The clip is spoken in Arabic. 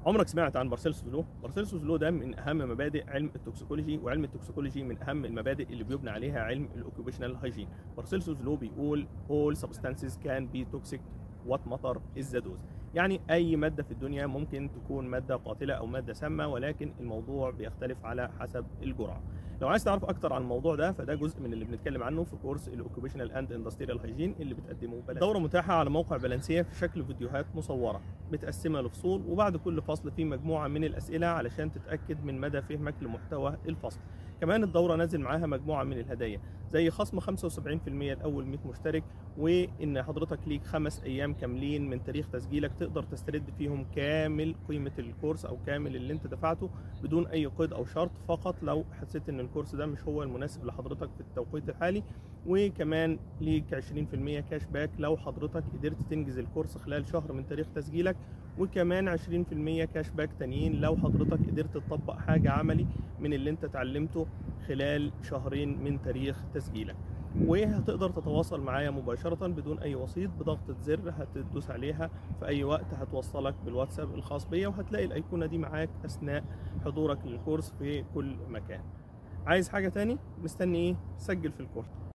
عمرك سمعت عن بارسيلسوس لو؟ بارسيلسوس لو ده من اهم مبادئ علم التوكسيكولوجي، وعلم التوكسيكولوجي من اهم المبادئ اللي بيبنى عليها علم الاوكيوبيشنال هايجين. بارسيلسوس لو بيقول all substances can be toxic what matter is the dose. يعني اي ماده في الدنيا ممكن تكون ماده قاتله او ماده سامه، ولكن الموضوع بيختلف على حسب الجرعه. لو عايز تعرف اكتر عن الموضوع ده فده جزء من اللي بنتكلم عنه في كورس الاوكيوبيشنال اند اندستريال هايجين اللي بتقدمه بلانسيه. الدوره متاحه على موقع بلانسيه في شكل فيديوهات مصوره متقسمه لفصول، وبعد كل فصل فيه مجموعه من الاسئله علشان تتاكد من مدى فهمك لمحتوى الفصل. كمان الدوره نازل معاها مجموعه من الهدايا زي خصم 75% لاول 100 مشترك، وان حضرتك ليك 5 ايام كاملين من تاريخ تسجيلك تقدر تسترد فيهم كامل قيمه الكورس او كامل اللي انت دفعته بدون اي قيد او شرط، فقط لو حسيت ان الكورس ده مش هو المناسب لحضرتك في التوقيت الحالي. وكمان ليك 20% كاش باك لو حضرتك قدرت تنجز الكورس خلال شهر من تاريخ تسجيلك، وكمان 20% كاش باك تانيين لو حضرتك قدرت تطبق حاجة عملي من اللي انت اتعلمته خلال شهرين من تاريخ تسجيلك. وهتقدر تتواصل معايا مباشرة بدون أي وسيط بضغطة زر هتدوس عليها في أي وقت، هتوصلك بالواتساب الخاص بيا، وهتلاقي الأيقونة دي معاك أثناء حضورك للكورس في كل مكان. عايز حاجة تاني؟ مستني إيه؟ سجل في الكورس.